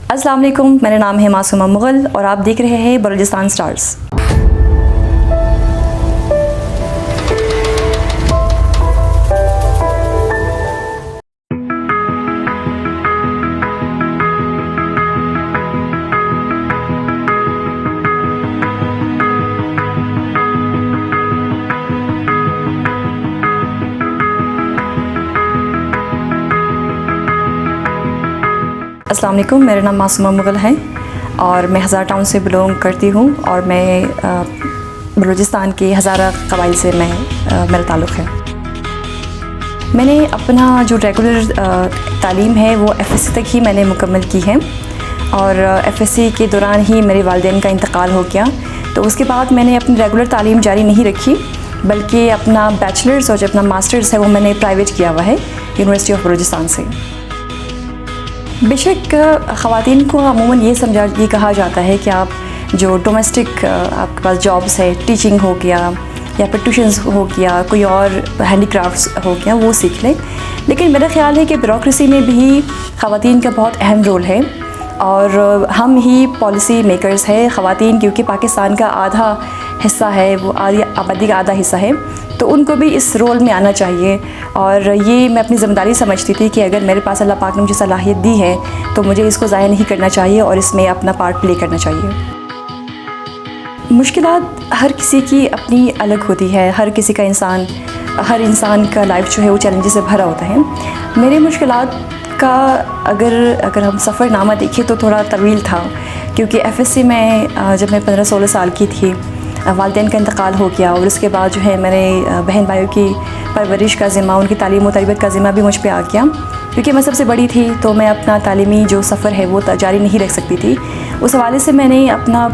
अस्सलाम वालेकुम, मेरा नाम है मासूमा मुग़ल और आप देख रहे हैं बलूचिस्तान स्टार्स। अस्सलाम वालेकुम, मेरा नाम मासूमा मुग़ल है और मैं हज़ारा टाउन से बिलोंग करती हूँ और मैं बलूचिस्तान के हज़ारा कबाइल से मेरा ताल्लुक़ है। मैंने अपना जो रेगुलर तालीम है वो FSC तक ही मैंने मुकम्मल की है और FSC के दौरान ही मेरे वालिदैन का इंतकाल हो गया। तो उसके बाद मैंने अपनी रेगुलर तालीम जारी नहीं रखी, बल्कि अपना बैचलर्स और जो अपना मास्टर्स है वो मैंने प्राइवेट किया हुआ है यूनिवर्सिटी ऑफ बलूचिस्तान से। बेशक ख़वातीन को अमूमन ये कहा जाता है कि आप जो डोमेस्टिक आपके पास जॉब्स है, टीचिंग हो गया या फिर ट्यूशन्स हो गया, कोई और हैंडीक्राफ्ट्स हो गया, वो सीख लें। लेकिन मेरा ख़्याल है कि ब्यूरोक्रेसी में भी ख़वातीन का बहुत अहम रोल है और हम ही पॉलिसी मेकर्स हैं ख़वातीन, क्योंकि पाकिस्तान का आधा हिस्सा है, वो आधी आबादी का आधा हिस्सा है, तो उनको भी इस रोल में आना चाहिए। और ये मैं अपनी ज़िम्मेदारी समझती थी कि अगर मेरे पास अल्लाह पाक ने मुझे सलाहियत दी है तो मुझे इसको ज़ाया नहीं करना चाहिए और इसमें अपना पार्ट प्ले करना चाहिए। मुश्किलात हर किसी की अपनी अलग होती है, हर इंसान का लाइफ जो है वो चैलेंजेस से भरा होता है। मेरी मुश्किलात का अगर हम सफ़रनामा देखें तो थोड़ा तवील था, क्योंकि FSC में जब मैं 15-16 साल की थी वालिदैन का इंतकाल हो गया और उसके बाद जो है मेरे बहन भाइयों की परवरिश का ज़िम्मा, उनकी तालीम और तरबियत का ज़िम्मा भी मुझ पे आ गया। क्योंकि मैं सबसे बड़ी थी तो मैं अपना तालीमी जो सफ़र है वो जारी नहीं रख सकती थी। उस हवाले से मैंने अपना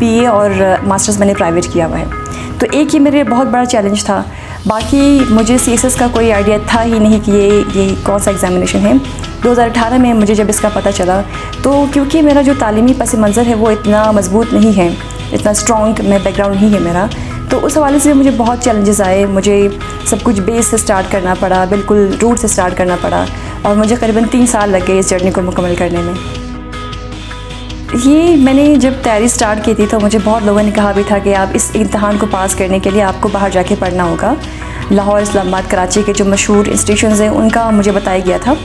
BA और मास्टर्स मैंने प्राइवेट किया हुआ है। तो एक ही मेरे बहुत बड़ा चैलेंज था, बाकी मुझे CSS का कोई आइडिया था ही नहीं कि ये कौन सा एग्ज़ामिनेशन है। 2018 में मुझे जब इसका पता चला, तो क्योंकि मेरा जो तालीमी पस मंज़र है वो इतना मज़बूत नहीं है, इतना स्ट्रॉन्ग में बैकग्राउंड नहीं है मेरा, तो उस हवाले से मुझे बहुत चैलेंजेस आए। मुझे सब कुछ बेस से स्टार्ट करना पड़ा, बिल्कुल रूट से स्टार्ट करना पड़ा और मुझे करीबन 3 साल लग गए इस जर्नी को मुकम्मल करने में। ये मैंने जब तैयारी स्टार्ट की थी तो मुझे बहुत लोगों ने कहा भी था कि आप इस इम्तिहान को पास करने के लिए आपको बाहर जाके पढ़ना होगा। लाहौर, इस्लामाबाद, कराची के जो मशहूर इंस्टीट्यूशंस हैं उनका मुझे बताया गया था,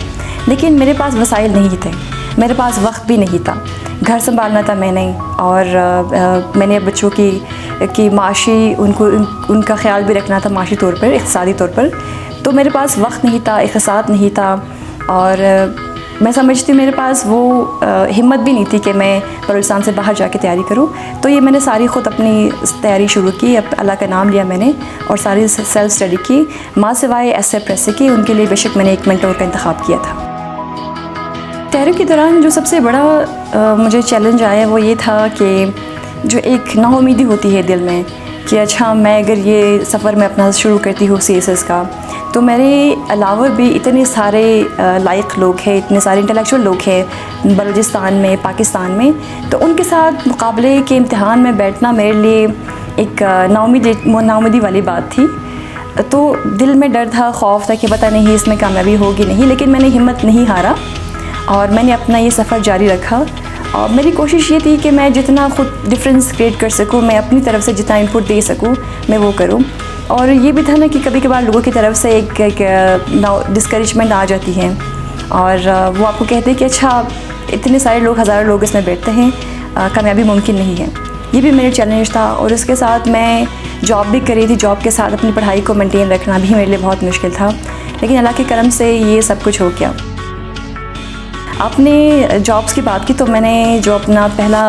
लेकिन मेरे पास वसाइल नहीं थे, मेरे पास वक्त भी नहीं था। घर संभालना था मैंने और मैंने बच्चों की माशी उनका ख़्याल भी रखना था, माशी तौर पर, इक़्तिसादी तौर पर। तो मेरे पास वक्त नहीं था, इख़्तिसाद नहीं था और मैं समझती मेरे पास वो हिम्मत भी नहीं थी कि मैं बलूचिस्तान से बाहर जाके तैयारी करूं। तो ये मैंने सारी ख़ुद अपनी तैयारी शुरू की, अल्लाह का नाम लिया मैंने और सारी सेल्फ़ स्टडी की। माँ सिवाय ऐसे प्रेसे की, उनके लिए बेशक मैंने एक मेंटोर का इंतखाब किया था। तैयारी के दौरान जो सबसे बड़ा मुझे चैलेंज आया वो ये था कि जो एक नाउमीदी होती है दिल में कि अच्छा मैं अगर ये सफ़र में अपना शुरू करती हूँ CSS का, तो मेरे अलावा भी इतने सारे लायक लोग हैं, इतने सारे इंटेलेक्चुअल लोग हैं बलूचिस्तान में, पाकिस्तान में, तो उनके साथ मुकाबले के इम्तिहान में बैठना मेरे लिए एक नाउमीदी वाली बात थी। तो दिल में डर था, खौफ था कि पता नहीं इसमें कामयाबी होगी नहीं, लेकिन मैंने हिम्मत नहीं हारा और मैंने अपना ये सफ़र जारी रखा। और मेरी कोशिश ये थी कि मैं जितना खुद डिफरेंस क्रिएट कर सकूँ, मैं अपनी तरफ से जितना इनपुट दे सकूँ मैं वो करूँ। और ये भी था ना कि कभी कभार लोगों की तरफ से एक डिस्करेजमेंट आ जाती है और वो आपको कहते हैं कि अच्छा इतने सारे लोग, हज़ारों लोग इसमें बैठते हैं, कामयाबी मुमकिन नहीं है। ये भी मेरा चैलेंज था और इसके साथ मैं जॉब भी करी थी, जॉब के साथ अपनी पढ़ाई को मेंटेन रखना भी मेरे लिए बहुत मुश्किल था, लेकिन अल्लाह के करम से ये सब कुछ हो गया। आपने जॉब्स की बात की तो मैंने जो अपना पहला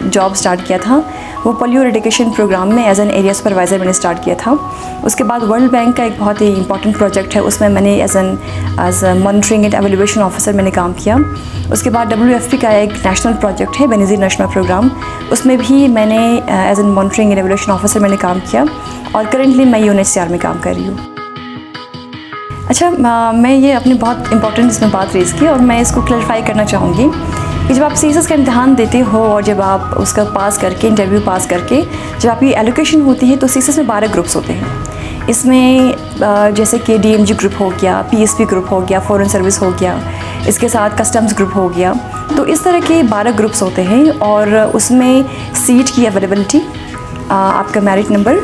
जॉब स्टार्ट किया था वो पोलियो एरेडिकेशन प्रोग्राम में एज एन एरिया सुपरवाइज़र मैंने स्टार्ट किया था। उसके बाद वर्ल्ड बैंक का एक बहुत ही इंपॉर्टेंट प्रोजेक्ट है, उसमें मैंने as monitoring and evaluation officer मैंने काम किया। उसके बाद WFP का एक नेशनल प्रोजेक्ट है, बेनज़ीर नेशनल प्रोग्राम, उसमें भी मैंने as an monitoring and evaluation officer मैंने काम किया और करेंटली मैं UNHCR में काम कर रही हूँ। अच्छा, मैं ये अपनी बहुत इंपॉर्टेंट इसमें बात रेज़ की और मैं इसको क्लैरिफाई करना चाहूँगी कि जब आप CSS का इम्तिहान देते हो और जब आप उसका पास करके, इंटरव्यू पास करके जब आपकी एलोकेशन होती है तो CSS में 12 ग्रुप्स होते हैं। इसमें जैसे कि DMG ग्रुप हो गया, PSP ग्रुप हो गया, फॉरेन सर्विस हो गया, इसके साथ कस्टम्स ग्रुप हो गया। तो इस तरह के 12 ग्रुप्स होते हैं और उसमें सीट की अवेलेबिलिटी, आपका मेरिट नंबर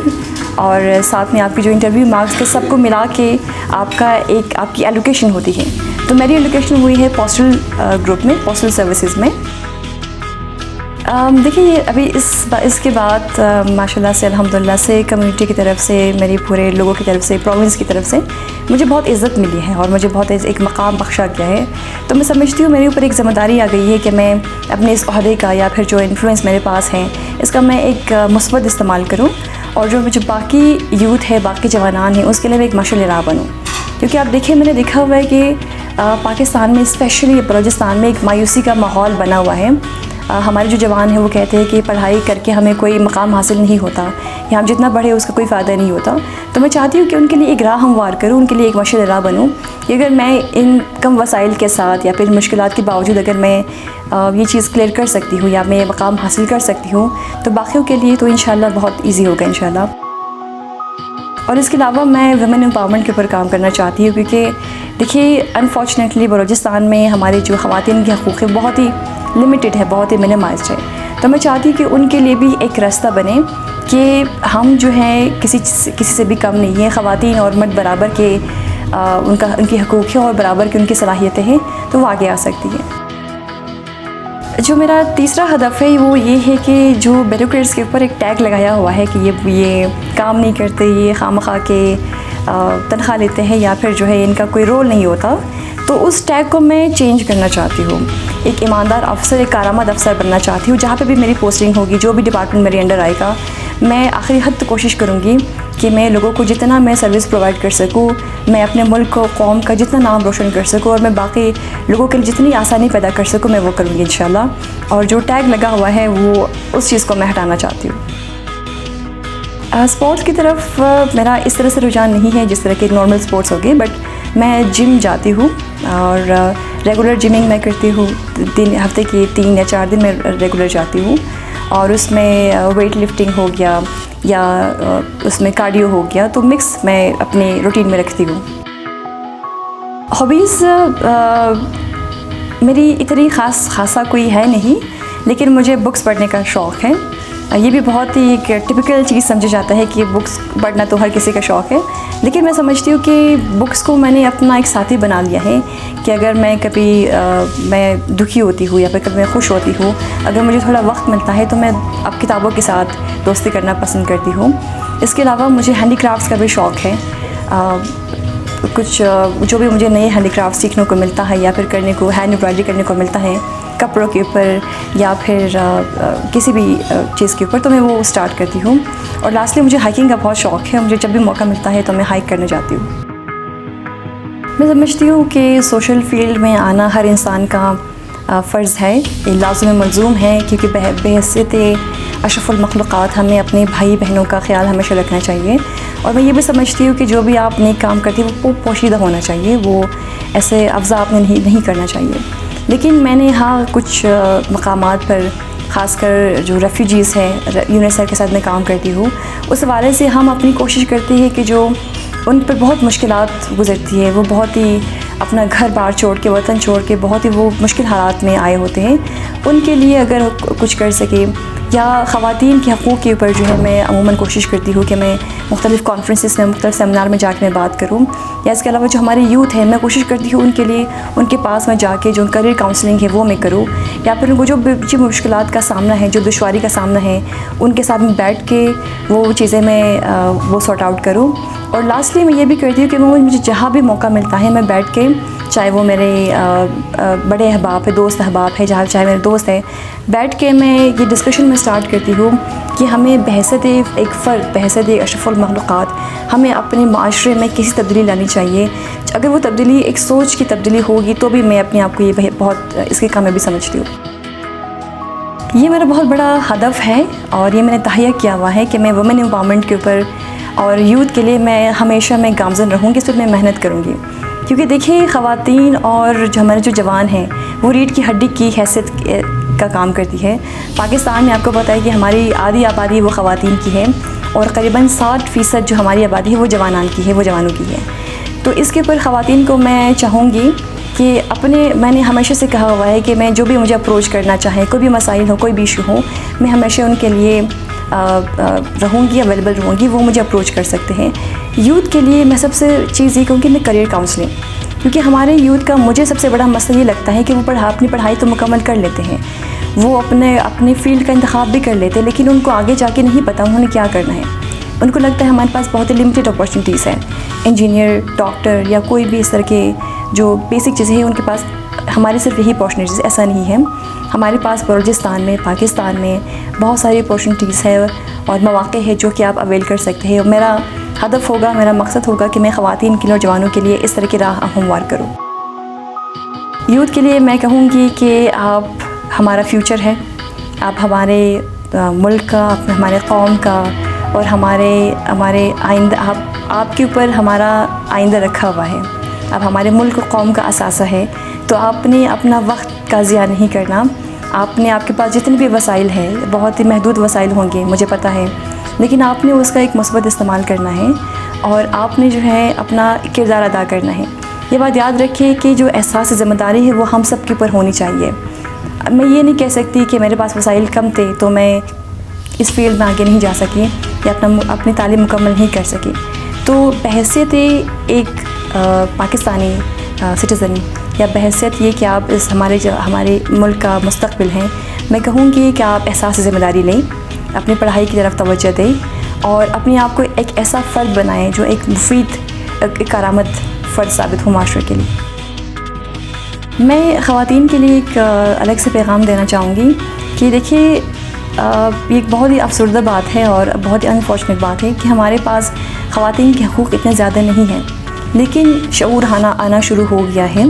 और साथ में आपकी जो इंटरव्यू मार्क्स के सबको मिला के आपकी एलोकेशन होती है। तो मेरी एलोकेशन हुई है पोस्टल ग्रुप में, पोस्टल सर्विसेज में। देखिए अभी इसके बाद माशाल्लाह से अल्हम्दुलिल्लाह से कम्युनिटी की तरफ से, मेरी पूरे लोगों की तरफ से, प्रोविंस की तरफ से मुझे बहुत इज़्ज़त मिली है और मुझे बहुत एक मकाम बख्शा गया है। तो मैं समझती हूँ मेरे ऊपर एक ज़िम्मेदारी आ गई है कि मैं अपने इस ओहदे का या फिर जो इन्फ्लुएंस मेरे पास है इसका मैं एक मुस्बत इस्तेमाल करूँ और जो बाकी यूथ है, बाकी जवानान हैं, उसके लिए मैं एक मशाल बनूँ। क्योंकि आप देखिए, मैंने देखा हुआ है कि पाकिस्तान में, स्पेशली बलूचिस्तान में, एक मायूसी का माहौल बना हुआ है। हमारे जो जवान हैं वो कहते हैं कि पढ़ाई करके हमें कोई मकाम हासिल नहीं होता या हम जितना बढ़े उसका कोई फ़ायदा नहीं होता। तो मैं चाहती हूँ कि उनके लिए एक राह हमवार करूँ, उनके लिए एक मशल बनूँ कि अगर मैं इन कम वसाइल के साथ या फिर मुश्किलात के बावजूद अगर मैं ये चीज़ क्लियर कर सकती हूँ या मैं मकाम हासिल कर सकती हूँ तो बाकियों के लिए तो इंशाल्लाह बहुत ईजी होगा इंशाल्लाह। और इसके अलावा मैं वुमेन एम्पावरमेंट के ऊपर काम करना चाहती हूँ क्योंकि देखिए अनफॉर्चुनेटली बलूचिस्तान में हमारी जो ख़वातीन की हकूक़ है बहुत ही लिमिटेड है, बहुत ही मिनिमाइज्ड है। तो मैं चाहती हूँ कि उनके लिए भी एक रास्ता बने कि हम जो है किसी से भी कम नहीं है, ख़वातीन और मर्द बराबर के उनकी हकूक़ है और बराबर की उनकी सलाहियतें हैं तो वो आगे आ सकती है। जो मेरा तीसरा हदफ़ है वो ये है कि जो ब्यूरोक्रेट्स के ऊपर एक टैग लगाया हुआ है कि ये काम नहीं करते, ये खामखा के तनख्वाह लेते हैं या फिर जो है इनका कोई रोल नहीं होता, तो उस टैग को मैं चेंज करना चाहती हूँ। एक ईमानदार अफसर, एक कारामद अफसर बनना चाहती हूँ। जहाँ पे भी मेरी पोस्टिंग होगी, जो भी डिपार्टमेंट मेरे अंडर आएगा, मैं आखिरी हद तक कोशिश करूँगी कि मैं लोगों को जितना मैं सर्विस प्रोवाइड कर सकूँ, मैं अपने मुल्क को, कौम का जितना नाम रोशन कर सकूँ और मैं बाकी लोगों के लिए जितनी आसानी पैदा कर सकूँ मैं वो करूँगी इंशाल्लाह। और जो टैग लगा हुआ है वो उस चीज़ को मैं हटाना चाहती हूँ। स्पोर्ट्स की तरफ मेरा इस तरह से रुझान नहीं है जिस तरह के नॉर्मल स्पोर्ट्स हो गए, बट मैं जिम जाती हूँ और रेगुलर जिमिंग मैं करती हूँ। हफ्ते के 3 या 4 दिन मैं रेगुलर जाती हूँ और उसमें वेट लिफ्टिंग हो गया या उसमें कार्डियो हो गया, तो मिक्स मैं अपने रूटीन में रखती हूँ। हॉबीज़ मेरी इतनी खासा कोई है नहीं, लेकिन मुझे बुक्स पढ़ने का शौक़ है। ये भी बहुत ही एक टिपिकल चीज़ समझा जाता है कि बुक्स पढ़ना तो हर किसी का शौक़ है, लेकिन मैं समझती हूँ कि बुक्स को मैंने अपना एक साथी बना लिया है कि अगर मैं कभी मैं दुखी होती हूँ या फिर कभी मैं खुश होती हूँ, अगर मुझे थोड़ा वक्त मिलता है तो मैं अब किताबों के साथ दोस्ती करना पसंद करती हूँ। इसके अलावा मुझे हैंडीक्राफ्ट्स का भी शौक़ है। कुछ जो भी मुझे नए हैंडीक्राफ्ट सीखने को मिलता है या फिर करने को, हैंड एम्ब्रॉयडरी करने को मिलता है कपड़ों के ऊपर या फिर किसी भी चीज़ के ऊपर, तो मैं वो स्टार्ट करती हूँ। और लास्टली मुझे हाइकिंग का बहुत शौक़ है। मुझे जब भी मौका मिलता है तो मैं हाइक करने जाती हूँ। मैं समझती हूँ कि सोशल फील्ड में आना हर इंसान का फ़र्ज़ है, ये लाज़िम मलज़ूम है, क्योंकि बहैसियत अशरफुल मखलूक़ात हमें अपने भाई बहनों का ख्याल हमेशा रखना चाहिए। और मैं ये भी समझती हूँ कि जो भी आप नेक काम करती है वो पोशीदा होना चाहिए, वो ऐसे अफ़ज़ा आपने नहीं करना चाहिए। लेकिन मैंने कुछ मकामात पर, ख़ासकर जो रेफ्यूजीज़ हैं, यूनिसेफ के साथ मैं काम करती हूँ, उस हवाले से हम अपनी कोशिश करते हैं कि जो उन पर बहुत मुश्किलात गुज़रती है, वो बहुत ही अपना घर बार छोड़ के, वतन छोड़ के बहुत ही वो मुश्किल हालात में आए होते हैं, उनके लिए अगर कुछ कर सके, या ख़वातीन के हक़ूक़ के ऊपर जो है मैं अमूमन कोशिश करती हूँ कि मैं मुख्तलिफ़ कॉन्फ्रेंसेस में, मुख्तलिफ़ सेमिनार में जाकर मैं बात करूँ। या इसके अलावा जो हमारे यूथ हैं, मैं कोशिश करती हूँ उनके लिए, उनके पास में जाके जो करियर काउंसलिंग है वो मैं करूँ, या फिर उनको जो मुश्किलात का सामना है, जो दुश्वारी का सामना है, उनके साथ में बैठ के वो चीज़ें मैं वो सॉर्ट आउट करूँ। और लास्टली मैं ये भी करती हूँ कि मुझे जहाँ भी मौका मिलता है मैं बैठ के, चाहे वो मेरे बड़े अहबाब है, दोस्त अहबाब है, चाहे मेरे दोस्त है, बैठ के मैं ये डिस्कशन में स्टार्ट करती हूँ कि हमें बहसत एक फ़र्द, बहसत अशरफुल मखलूक़ात, हमें अपने माशरे में कैसी तब्दीली लानी चाहिए। अगर वो तब्दीली एक सोच की तब्दीली होगी तो भी मैं अपने आप को ये बहुत इसकी कामयाबी समझती हूँ। ये मेरा बहुत बड़ा हदफ़ है और ये मैंने तहैया किया हुआ है कि मैं वुमेन एम्पावरमेंट के ऊपर और यूथ के लिए मैं हमेशा गामज़न रहूँगी, इस पर मैं मेहनत करूँगी। क्योंकि देखिए ख़वातीन और जो हमारे जो जवान हैं वो रीढ़ की हड्डी की हैसियत का काम करती है। पाकिस्तान में आपको पता है कि हमारी आधी आबादी वो ख़वातीन की है और करीबन 60% जो हमारी आबादी है वो जवानान की है, वो जवानों की है। तो इसके ऊपर ख़वातीन को मैं चाहूँगी कि मैंने हमेशा से कहा हुआ है कि मैं जो भी मुझे अप्रोच करना चाहें, कोई भी मसाइल हो, कोई भी इशू हो, मैं हमेशा उनके लिए रहूँगी, अवेलेबल रहूँगी, वो मुझे अप्रोच कर सकते हैं। यूथ के लिए मैं सबसे चीज़ ये कहूँगी मैं करियर काउंसलिंग, क्योंकि हमारे यूथ का मुझे सबसे बड़ा मसला ये लगता है कि वो अपनी पढ़ाई तो मुकम्मल कर लेते हैं, वो अपने फ़ील्ड का इंतखाब भी कर लेते हैं, लेकिन उनको आगे जाके नहीं पता उन्होंने क्या करना है। उनको लगता है हमारे पास बहुत ही लिमिटेड अपॉर्चुनिटीज़ हैं, इंजीनियर, डॉक्टर या कोई भी इस तरह के जो बेसिक चीज़ें हैं उनके पास हमारी सिर्फ यही अपॉर्चुनिटीज़, ऐसा नहीं है। हमारे पास बलूचिस्तान में, पाकिस्तान में बहुत सारी अपॉर्चुनिटीज़ है और मौक़े हैं जो कि आप अवेल कर सकते हैं। मेरा हदफ होगा, मेरा मकसद होगा कि मैं ख़वातीन के लिए और जवानों के लिए इस तरह की राह हमवार करूँ। यूथ के लिए मैं कहूँगी कि आप हमारा फ्यूचर है, आप हमारे मुल्क का, हमारे कौम का और हमारे आइंदा, आपके ऊपर हमारा आइंदा रखा हुआ है। अब हमारे मुल्क कौम का असासा है, तो आपने अपना वक्त का ज़िया नहीं करना। आपके पास जितने भी वसाइल हैं, बहुत ही महदूद वसाइल होंगे मुझे पता है, लेकिन आपने उसका एक मुस्बत इस्तेमाल करना है और आपने जो है अपना किरदार अदा करना है। ये बात याद रखिए कि जो एहसास ज़िम्मेदारी है वो हम सब के ऊपर होनी चाहिए। मैं ये नहीं कह सकती कि मेरे पास वसाइल कम थे तो मैं इस फील्ड में आगे नहीं जा सकी या अपनी तालीम मुकम्मल नहीं कर सकी। तो बहैसियत एक पाकिस्तानी सिटीज़न या बहैसियत ये कि आप हमारे मुल्क का मुस्तक़बिल हैं, मैं कहूँगी कि आप एहसास ज़िम्मेदारी लें, अपनी पढ़ाई की तरफ तवज्जो दें और अपने आप को एक ऐसा फ़र्द बनाएं जो एक मुफीद, एक करामत फ़र्द साबित हो माशरे के लिए। मैं ख़वातीन के लिए एक अलग से पैगाम देना चाहूँगी कि देखिए, ये एक बहुत ही अफसरदा बात है और बहुत ही अनफॉर्चुनेट बात है कि हमारे पास ख़वातीन के हकूक़ इतने ज़्यादा नहीं हैं, लेकिन शऊर आना शुरू हो गया है,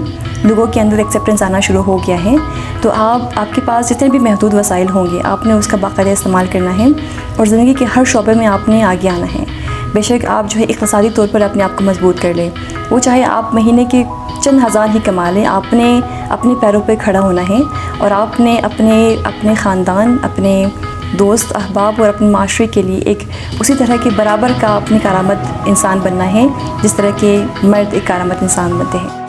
लोगों के अंदर एक्सेप्टेंस आना शुरू हो गया है। तो आपके पास जितने भी महदूद वसाइल होंगे, आपने उसका बाकायदा इस्तेमाल करना है और ज़िंदगी के हर शोबे में आपने आगे आना है। बेशक आप जो है इक़्तिसादी तौर पर अपने आप को मजबूत कर लें, वो चाहे आप महीने के चंद हज़ार ही कमा लें, आपने अपने पैरों पे खड़ा होना है और आपने अपने ख़ानदान, अपने दोस्त अहबाब और अपने माशरे के लिए एक उसी तरह के बराबर का अपनी करामत इंसान बनना है जिस तरह के मर्द एक करामत इंसान बनते हैं।